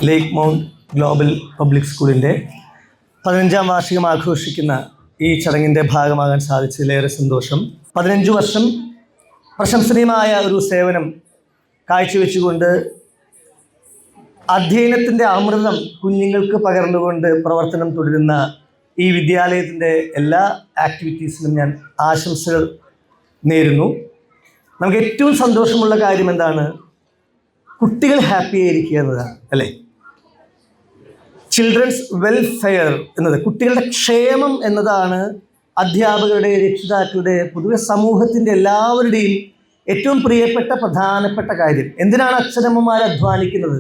ലേക്ക് mount global public സ്കൂളിൻ്റെ 15ാം വാർഷികം ആഘോഷിക്കുന്ന ഈ ചടങ്ങിൻ്റെ ഭാഗമാകാൻ സാധിച്ചതിലേറെ സന്തോഷം. 15 വർഷം പ്രശംസനീയമായ ഒരു സേവനം കാഴ്ചവെച്ചുകൊണ്ട് അധ്യയനത്തിൻ്റെ അമൃതം കുഞ്ഞുങ്ങൾക്ക് പകർന്നുകൊണ്ട് പ്രവർത്തനം തുടരുന്ന ഈ വിദ്യാലയത്തിൻ്റെ എല്ലാ ആക്ടിവിറ്റീസിനും ഞാൻ ആശംസകൾ നേരുന്നു. നമുക്ക് ഏറ്റവും സന്തോഷമുള്ള കാര്യം എന്താണ്? കുട്ടികൾ ഹാപ്പി ആയിരിക്കുക എന്നതാണ്, അല്ലേ? ചിൽഡ്രൻസ് വെൽഫെയർ എന്നത്, കുട്ടികളുടെ ക്ഷേമം എന്നതാണ് അധ്യാപകരുടെ, രക്ഷിതാക്കളുടെ, പൊതുവെ സമൂഹത്തിൻ്റെ എല്ലാവരുടെയും ഏറ്റവും പ്രിയപ്പെട്ട പ്രധാനപ്പെട്ട കാര്യം. എന്തിനാണ് അച്ഛനമ്മമാർ അധ്വാനിക്കുന്നത്?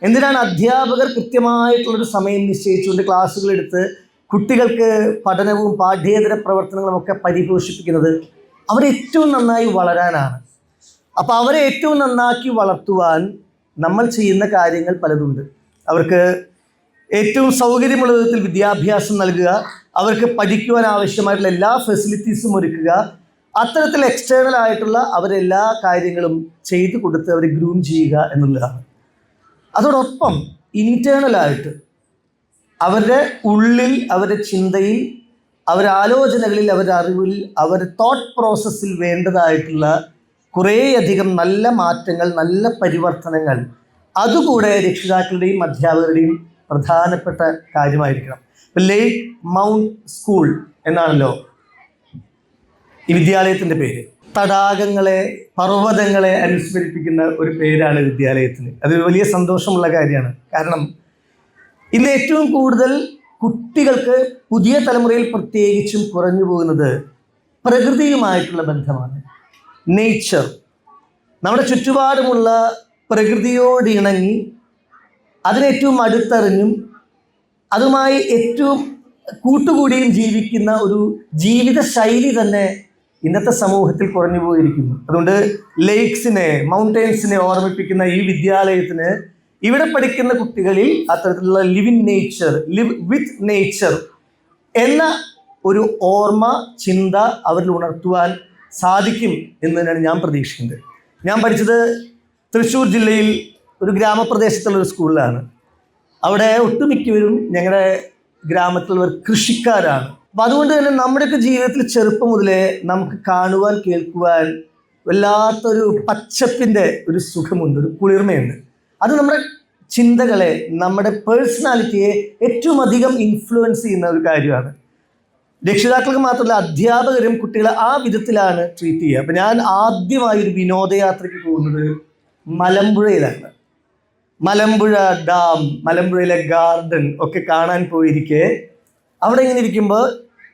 എന്തിനാണ് അധ്യാപകർ കൃത്യമായിട്ടുള്ളൊരു സമയം നിശ്ചയിച്ചുകൊണ്ട് ക്ലാസ്സുകളെടുത്ത് കുട്ടികൾക്ക് പഠനവും പാഠ്യേതര പ്രവർത്തനങ്ങളും ഒക്കെ പരിപോഷിപ്പിക്കുന്നത്? അവരെ ഏറ്റവും നന്നായി വളരാനാണ്. അപ്പോൾ അവരെ ഏറ്റവും നന്നാക്കി വളർത്തുവാൻ നമ്മൾ ചെയ്യുന്ന കാര്യങ്ങൾ പലതുണ്ട്. അവർക്ക് ഏറ്റവും സൗകര്യമുള്ള വിധത്തിൽ വിദ്യാഭ്യാസം നൽകുക, അവർക്ക് പഠിക്കുവാൻ ആവശ്യമായിട്ടുള്ള എല്ലാ ഫെസിലിറ്റീസും ഒരുക്കുക, അത്തരത്തിൽ എക്സ്റ്റേണൽ ആയിട്ടുള്ള അവരെല്ലാ കാര്യങ്ങളും ചെയ്തു കൊടുത്ത് അവരെ ഗ്രൂം ചെയ്യുക എന്നുള്ളതാണ്. അതോടൊപ്പം ഇൻറ്റേർണലായിട്ട് അവരുടെ ഉള്ളിൽ, അവരുടെ ചിന്തയിൽ, അവരുടെ ആലോചനകളിൽ, അവരുടെ അറിവിൽ, അവരുടെ തോട്ട് പ്രോസസ്സിൽ വേണ്ടതായിട്ടുള്ള കുറേയധികം നല്ല മാറ്റങ്ങൾ, നല്ല പരിവർത്തനങ്ങൾ അതുകൂടെ രക്ഷിതാക്കളുടെയും അധ്യാപകരുടെയും പ്രധാനപ്പെട്ട കാര്യമായിരിക്കണം. ഇപ്പം ലേക്ക് മൗണ്ട് സ്കൂൾ എന്നാണല്ലോ ഈ വിദ്യാലയത്തിൻ്റെ പേര്. തടാകങ്ങളെ, പർവ്വതങ്ങളെ അനുസ്മരിപ്പിക്കുന്ന ഒരു പേരാണ് വിദ്യാലയത്തിന്. അത് വലിയ സന്തോഷമുള്ള കാര്യമാണ്. കാരണം ഇന്ന് ഏറ്റവും കൂടുതൽ കുട്ടികൾക്ക്, പുതിയ തലമുറയിൽ പ്രത്യേകിച്ചും കുറഞ്ഞു പോകുന്നത് പ്രകൃതിയുമായിട്ടുള്ള ബന്ധമാണ്. നേച്ചർ, നമ്മുടെ ചുറ്റുപാടുമുള്ള പ്രകൃതിയോട് ഇണങ്ങി അതിനേറ്റവും അടുത്തറിഞ്ഞും അതുമായി ഏറ്റവും കൂട്ടുകൂടിയും ജീവിക്കുന്ന ഒരു ജീവിത ശൈലി തന്നെ ഇന്നത്തെ സമൂഹത്തിൽ കുറഞ്ഞു പോയിരിക്കുന്നു. അതുകൊണ്ട് ലേക്സിനെ, മൗണ്ടെയ്ൻസിനെ ഓർമ്മിപ്പിക്കുന്ന ഈ വിദ്യാലയത്തിന് ഇവിടെ പഠിക്കുന്ന കുട്ടികളിൽ അത്തരത്തിലുള്ള ലിവ് വിത്ത് നേച്ചർ എന്ന ഒരു ഓർമ്മ, ചിന്ത അവരിൽ ഉണർത്തുവാൻ സാധിക്കും എന്ന് തന്നെയാണ് ഞാൻ പ്രതീക്ഷിക്കുന്നത്. ഞാൻ പഠിച്ചത് തൃശ്ശൂർ ജില്ലയിൽ ഒരു ഗ്രാമപ്രദേശത്തുള്ളൊരു സ്കൂളിലാണ്. അവിടെ ഒട്ടുമിക്കവരും ഞങ്ങളുടെ ഗ്രാമത്തിലുള്ളവർ കൃഷിക്കാരാണ്. അപ്പം അതുകൊണ്ട് തന്നെ നമ്മുടെയൊക്കെ ജീവിതത്തിൽ ചെറുപ്പം മുതലേ നമുക്ക് കാണുവാൻ, കേൾക്കുവാൻ വല്ലാത്തൊരു പച്ചപ്പിൻ്റെ ഒരു സുഖമുണ്ട്, ഒരു കുളിർമയുണ്ട്. അത് നമ്മുടെ ചിന്തകളെ, നമ്മുടെ പേഴ്സണാലിറ്റിയെ ഏറ്റവും അധികം ഇൻഫ്ലുവൻസ് ചെയ്യുന്ന ഒരു കാര്യമാണ്. രക്ഷിതാക്കൾക്ക് മാത്രമല്ല, അധ്യാപകരും കുട്ടികളെ ആ വിധത്തിലാണ് ട്രീറ്റ് ചെയ്യുക. അപ്പം ഞാൻ ആദ്യമായി ഒരു വിനോദയാത്രയ്ക്ക് പോകുന്നത് മലമ്പുഴയിലാണ്. മലമ്പുഴ ഡാം, മലമ്പുഴയിലെ ഗാർഡൻ ഒക്കെ കാണാൻ പോയിരിക്കെ അവിടെ ഇങ്ങനെ ഇരിക്കുമ്പോൾ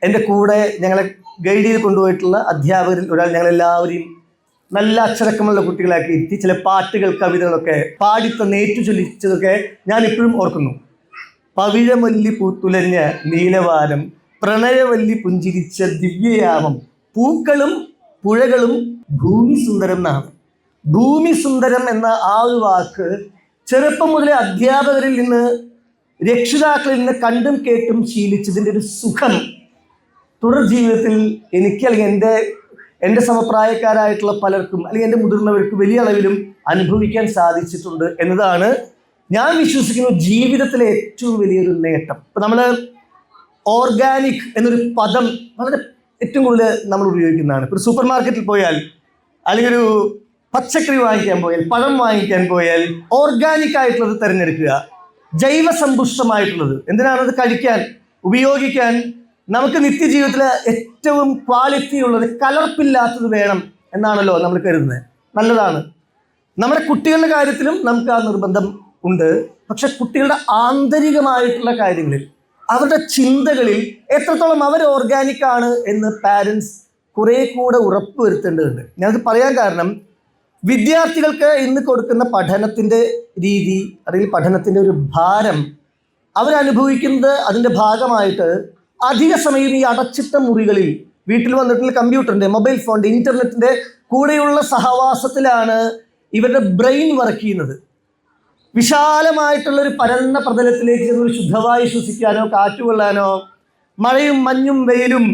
എൻ്റെ കൂടെ ഞങ്ങളെ ഗൈഡ് ചെയ്ത് കൊണ്ടുപോയിട്ടുള്ള അധ്യാപകരിൽ ഒരാൾ ഞങ്ങളെല്ലാവരെയും നല്ല അച്ചടക്കമുള്ള കുട്ടികളാക്കി ഇരുത്തി ചില പാട്ടുകൾ, കവിതകളൊക്കെ പാടിത്തന്ന് ഏറ്റുചൊല്ലിച്ചതൊക്കെ ഞാൻ ഇപ്പോഴും ഓർക്കുന്നു. പവിഴമല്ലി പൂത്തുലഞ്ഞ നീലവാരം, പ്രണയവല്ലി പുഞ്ചിരിച്ച ദിവ്യയാമം, പൂക്കളും പുഴകളും ഭൂമി സുന്ദരം എന്നാണ്. ഭൂമി സുന്ദരം എന്ന ആ ഒരു വാക്ക് ചെറുപ്പം മുതലേ അധ്യാപകരിൽ നിന്ന്, രക്ഷിതാക്കളിൽ നിന്ന് കണ്ടും കേട്ടും ശീലിച്ചതിൻ്റെ ഒരു സുഖം തുടർ ജീവിതത്തിൽ എനിക്ക്, അല്ലെങ്കിൽ എൻ്റെ സമപ്രായക്കാരായിട്ടുള്ള പലർക്കും, അല്ലെങ്കിൽ എൻ്റെ മുതിർന്നവർക്ക് വലിയ അളവിലും അനുഭവിക്കാൻ സാധിച്ചിട്ടുണ്ട് എന്നതാണ് ഞാൻ വിശ്വസിക്കുന്ന ജീവിതത്തിലെ ഏറ്റവും വലിയൊരു നേട്ടം. ഇപ്പം നമ്മൾ ഓർഗാനിക് എന്നൊരു പദം വളരെ ഏറ്റവും കൂടുതൽ നമ്മൾ ഉപയോഗിക്കുന്നതാണ്. ഇപ്പോൾ ഒരു സൂപ്പർ മാർക്കറ്റിൽ പോയാൽ, അല്ലെങ്കിൽ ഒരു പച്ചക്കറി വാങ്ങിക്കാൻ പോയാൽ, പഴം വാങ്ങിക്കാൻ പോയാൽ ഓർഗാനിക് ആയിട്ടുള്ളത് തിരഞ്ഞെടുക്കുക, ജൈവസമ്പുഷ്ടമായിട്ടുള്ളത്. എന്തിനാണത്? കഴിക്കാൻ, ഉപയോഗിക്കാൻ, നമുക്ക് നിത്യജീവിതത്തിൽ ഏറ്റവും ക്വാളിറ്റി ഉള്ളത്, കലർപ്പില്ലാത്തത് വേണം എന്നാണല്ലോ നമ്മൾ കരുതുന്നത്. നല്ലതാണ്. നമ്മുടെ കുട്ടികളുടെ കാര്യത്തിലും നമുക്ക് ആ നിർബന്ധം ഉണ്ട്. പക്ഷെ കുട്ടികളുടെ ആന്തരികമായിട്ടുള്ള കാര്യങ്ങളിൽ, അവരുടെ ചിന്തകളിൽ എത്രത്തോളം അവർ ഓർഗാനിക് ആണ് എന്ന് പാരൻസ് കുറേ കൂടെ ഉറപ്പുവരുത്തേണ്ടതുണ്ട്. ഞാനത് പറയാൻ കാരണം, വിദ്യാർത്ഥികൾക്ക് ഇന്ന് കൊടുക്കുന്ന പഠനത്തിൻ്റെ രീതി, അല്ലെങ്കിൽ പഠനത്തിൻ്റെ ഒരു ഭാരം അവരനുഭവിക്കുന്നത്, അതിൻ്റെ ഭാഗമായിട്ട് അധിക സമയം ഈ അടച്ചിട്ട മുറികളിൽ, വീട്ടിൽ വന്നിട്ടുള്ള കമ്പ്യൂട്ടറിൻ്റെ, മൊബൈൽ ഫോണിൻ്റെ, ഇൻ്റർനെറ്റിൻ്റെ കൂടെയുള്ള സഹവാസത്തിലാണ് ഇവരുടെ ബ്രെയിൻ വർക്ക് ചെയ്യുന്നത്. വിശാലമായിട്ടുള്ളൊരു പരന്ന പ്രതലത്തിലേക്ക് ഒരു ശുദ്ധവായു ശ്വസിക്കാനോ, കാറ്റുകൊള്ളാനോ, മഴയും മഞ്ഞും വെയിലും,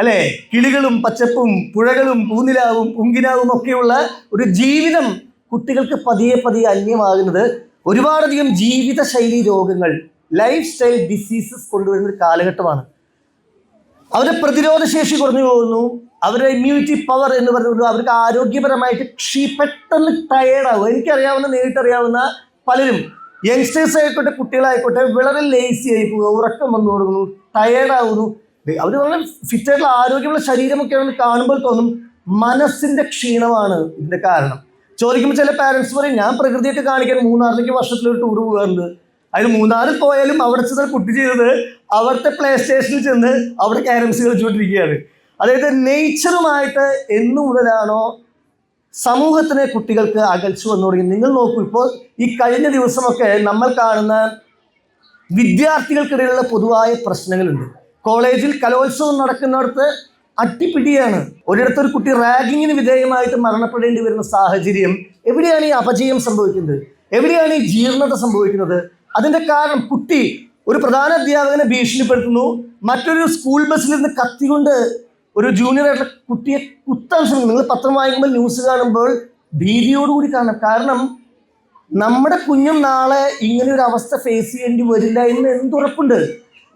അല്ലേ, കിളികളും പച്ചപ്പും പുഴകളും പൂനിലാവും പൂങ്കിനാവും ഒക്കെയുള്ള ഒരു ജീവിതം കുട്ടികൾക്ക് പതിയെ പതിയെ അന്യമാകുന്നത് ഒരുപാടധികം ജീവിതശൈലി രോഗങ്ങൾ, ലൈഫ് സ്റ്റൈൽ ഡിസീസസ് കൊണ്ടുവരുന്ന ഒരു കാലഘട്ടമാണ്. അവരുടെ പ്രതിരോധശേഷി കുറഞ്ഞു പോകുന്നു, അവരുടെ ഇമ്മ്യൂണിറ്റി പവർ എന്ന് പറയുന്നത്, അവർക്ക് ആരോഗ്യപരമായിട്ട് പെട്ടെന്ന് ടയേർഡാകും. എനിക്കറിയാവുന്ന, നേരിട്ടറിയാവുന്ന പലരും, യങ്സ്റ്റേഴ്സ് ആയിക്കോട്ടെ കുട്ടികളായിക്കോട്ടെ, വളരെ ലേസി ആയി പോവുക, ഉറക്കം വന്നു തുടങ്ങുന്നു, ടയേർഡാകുന്നു. അവർ വളരെ ഫിറ്റായിട്ടുള്ള ആരോഗ്യമുള്ള ശരീരമൊക്കെയാണ് കാണുമ്പോൾ തോന്നും മനസ്സിൻ്റെ ക്ഷീണമാണ് ഇതിൻ്റെ കാരണം. ചോദിക്കുമ്പോൾ ചില പാരൻസ് പറയും, ഞാൻ പ്രകൃതിയൊക്കെ കാണിക്കാൻ മൂന്നാറിലേക്ക് വർഷത്തിലൊരു ടൂർ പോകാറുണ്ട്. അതിന് മൂന്നാറിൽ പോയാലും അവിടെ ചെന്ന് കുട്ടി ചെയ്തത് അവിടുത്തെ പ്ലേ സ്റ്റേഷനിൽ ചെന്ന് അവിടെ ക്യാരംസ് കളിച്ചുകൊണ്ടിരിക്കുകയാണ്. അതായത് നേച്ചറുമായിട്ട് എന്നു മുതലാണോ സമൂഹത്തിനെ കുട്ടികൾക്ക് അകൽച്ചു വന്നു തുടങ്ങി. നിങ്ങൾ നോക്കൂ, ഇപ്പോൾ ഈ കഴിഞ്ഞ ദിവസമൊക്കെ നമ്മൾ കാണുന്ന വിദ്യാർത്ഥികൾക്കിടയിലുള്ള പൊതുവായ പ്രശ്നങ്ങളുണ്ട്. കോളേജിൽ കലോത്സവം നടക്കുന്നിടത്ത് അട്ടിപ്പിടിയാണ്. ഒരിടത്തൊരു കുട്ടി റാഗിങ്ങിന് വിധേയമായിട്ട് മരണപ്പെടേണ്ടി വരുന്ന സാഹചര്യം. എവിടെയാണ് ഈ അപജയം സംഭവിക്കുന്നത്? എവിടെയാണ് ഈ ജീർണത സംഭവിക്കുന്നത്? അതിൻ്റെ കാരണം കുട്ടി ഒരു പ്രധാന അധ്യാപകനെ ഭീഷണിപ്പെടുത്തുന്നു, മറ്റൊരു സ്കൂൾ ബസ്സിൽ നിന്ന് കത്തിക്കൊണ്ട് ഒരു ജൂനിയർ ആയിട്ടുള്ള കുട്ടിയെ കുത്താൻ ശ്രമിക്കുന്നു. നിങ്ങൾ പത്രം വായിക്കുമ്പോൾ, ന്യൂസ് കാണുമ്പോൾ ഭീതിയോടുകൂടി കാണണം. കാരണം നമ്മുടെ കുഞ്ഞും നാളെ ഇങ്ങനെ ഒരു അവസ്ഥ ഫേസ് ചെയ്യേണ്ടി വരില്ല എന്ന് എന്തുറപ്പുണ്ട്?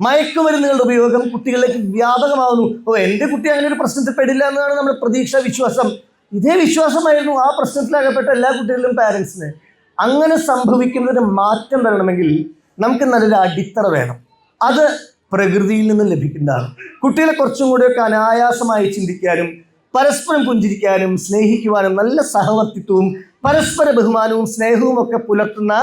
മയക്കുമരുന്നുകളുടെ ഉപയോഗം കുട്ടികളിലേക്ക് വ്യാപകമാവുന്നു. എൻ്റെ കുട്ടി അങ്ങനെ ഒരു പ്രശ്നത്തിൽ പെടില്ല എന്നാണ് നമ്മുടെ പ്രതീക്ഷ, വിശ്വാസം. ഇതേ വിശ്വാസമായിരുന്നു ആ പ്രശ്നത്തിലകപ്പെട്ട എല്ലാ കുട്ടികളിലും പാരൻസിന്. അങ്ങനെ സംഭവിക്കുന്നതിന് മാറ്റം വരണമെങ്കിൽ നമുക്ക് നല്ലൊരു അടിത്തറ വേണം. അത് പ്രകൃതിയിൽ നിന്ന് ലഭിക്കുന്നതാണ്. കുട്ടികളെ കുറച്ചും കൂടെയൊക്കെ അനായാസമായി ചിന്തിക്കാനും പരസ്പരം പുഞ്ചിരിക്കാനും സ്നേഹിക്കുവാനും നല്ല സഹവർത്തിത്വവും പരസ്പര ബഹുമാനവും സ്നേഹവും ഒക്കെ പുലർത്തുന്ന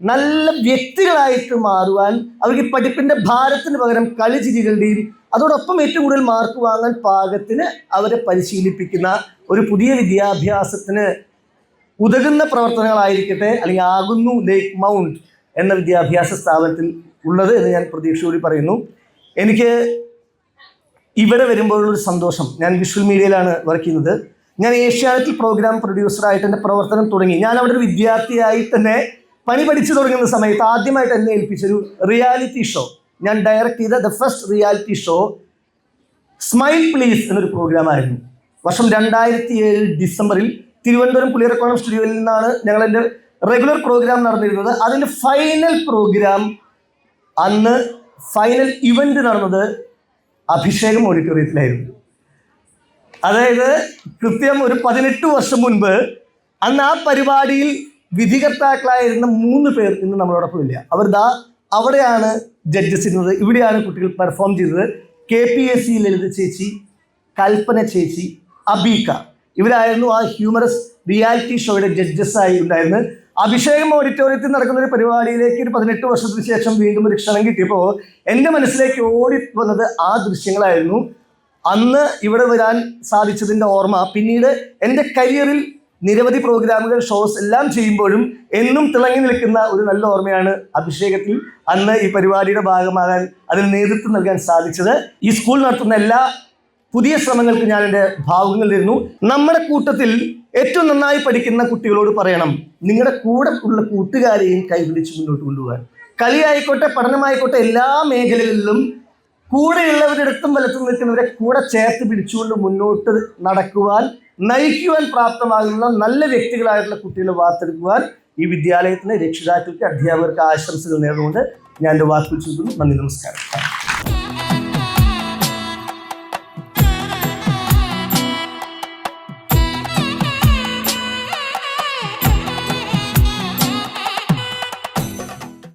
നല്ല വ്യക്തികളായിട്ട് മാറുവാൻ, അവർക്ക് പഠിപ്പിൻ്റെ ഭാരത്തിന് പകരം കളിചിരികളുടെയും അതോടൊപ്പം ഏറ്റവും കൂടുതൽ മാർക്ക് വാങ്ങാൻ പാകത്തിന് അവരെ പരിശീലിപ്പിക്കുന്ന ഒരു പുതിയ വിദ്യാഭ്യാസത്തിന് ഉതകുന്ന പ്രവർത്തനങ്ങളായിരിക്കട്ടെ, അല്ലെങ്കിൽ ആകുന്നു ലേക്ക് മൗണ്ട് എന്ന വിദ്യാഭ്യാസ സ്ഥാപനത്തിൽ ഉള്ളത് എന്ന് ഞാൻ പ്രതീക്ഷയോടെ പറയുന്നു. എനിക്ക് ഇവിടെ വരുമ്പോഴുള്ളൊരു സന്തോഷം, ഞാൻ വിഷ്വൽ മീഡിയയിലാണ് വർക്ക് ചെയ്യുന്നത്. ഞാൻ ഏഷ്യാനെറ്റിൽ പ്രോഗ്രാം പ്രൊഡ്യൂസറായിട്ട് എൻ്റെ പ്രവർത്തനം തുടങ്ങി. ഞാൻ അവിടെ ഒരു വിദ്യാർത്ഥിയായി തന്നെ പണി പഠിച്ചു തുടങ്ങുന്ന സമയത്ത് ആദ്യമായിട്ട് എന്നെ ഏൽപ്പിച്ചൊരു റിയാലിറ്റി ഷോ, ഞാൻ ഡയറക്റ്റ് ചെയ്ത the first reality show smile please എന്നൊരു പ്രോഗ്രാമായിരുന്നു. വർഷം 2007 ഡിസംബറിൽ തിരുവനന്തപുരം പുളിയറക്കോണം സ്റ്റുഡിയോയിൽ നിന്നാണ് ഞങ്ങൾ എൻ്റെ റെഗുലർ പ്രോഗ്രാം നടന്നിരുന്നത്. അതിൻ്റെ ഫൈനൽ പ്രോഗ്രാം, അന്ന് ഫൈനൽ ഇവൻ്റ് നടന്നത് അഭിഷേകം ഓഡിറ്റോറിയത്തിലായിരുന്നു. അതായത് കൃത്യം ഒരു 18 വർഷം മുൻപ് അന്ന് ആ പരിപാടിയിൽ വിധികർത്താക്കളായിരുന്ന 3 പേർ ഇന്ന് നമ്മളോടൊപ്പം ഇല്ല. അവർ അവിടെയാണ് ജഡ്ജസ് ഇരുന്നത്, ഇവിടെയാണ് കുട്ടികൾ പെർഫോം ചെയ്തത്. KPSC ലളിത ചേച്ചി, കൽപ്പന ചേച്ചി, അബീക, ഇവരായിരുന്നു ആ ഹ്യൂമറസ് റിയാലിറ്റി ഷോയുടെ ജഡ്ജസ്സായി ഉണ്ടായിരുന്നത്. അഭിഷേകം ഓഡിറ്റോറിയത്തിൽ നടക്കുന്ന ഒരു പരിപാടിയിലേക്ക് ഒരു 18 വർഷത്തിന് ശേഷം വീണ്ടും ഒരു ക്ഷണം കിട്ടിയപ്പോൾ എൻ്റെ മനസ്സിലേക്ക് ഓടി വന്നത് ആ ദൃശ്യങ്ങളായിരുന്നു. അന്ന് ഇവിടെ വരാൻ സാധിച്ചതിൻ്റെ ഓർമ്മ പിന്നീട് എൻ്റെ കരിയറിൽ നിരവധി പ്രോഗ്രാമുകൾ, ഷോസ് എല്ലാം ചെയ്യുമ്പോഴും എന്നും തിളങ്ങി നിൽക്കുന്ന ഒരു നല്ല ഓർമ്മയാണ് അഭിഷേകത്തിൽ അന്ന് ഈ പരിപാടിയുടെ ഭാഗമാകാൻ, അതിന് നേതൃത്വം നൽകാൻ സാധിച്ചത്. ഈ സ്കൂൾ നടത്തുന്ന എല്ലാ പുതിയ ശ്രമങ്ങൾക്ക് ഞാൻ എൻ്റെ ഭാവുകങ്ങൾ തരുന്നു. നമ്മുടെ കൂട്ടത്തിൽ ഏറ്റവും നന്നായി പഠിക്കുന്ന കുട്ടികളോട് പറയണം, നിങ്ങളുടെ കൂടെ ഉള്ള കൂട്ടുകാരെയും കൈപിടിച്ച് മുന്നോട്ട് കൊണ്ടുപോകാൻ. കളിയായിക്കോട്ടെ, പഠനമായിക്കോട്ടെ, എല്ലാ മേഖലകളിലും കൂടെയുള്ളവരുടെ അടുത്തും വലത്തും നിൽക്കുന്നവരെ കൂടെ ചേർത്ത് പിടിച്ചുകൊണ്ട് മുന്നോട്ട് നടക്കുവാൻ, നയിക്കുവാൻ പ്രാപ്തമാകുന്ന നല്ല വ്യക്തികളായിട്ടുള്ള കുട്ടികളെ വാർത്തെടുക്കുവാൻ ഈ വിദ്യാലയത്തിന് രക്ഷിതാക്കൾക്ക്, അധ്യാപകർക്ക് ആശംസകൾ നേർന്നുകൊണ്ട് ഞാൻ എൻ്റെ വാക്കുകൾ ചുരുക്കുന്നു. നന്ദി, നമസ്കാരം.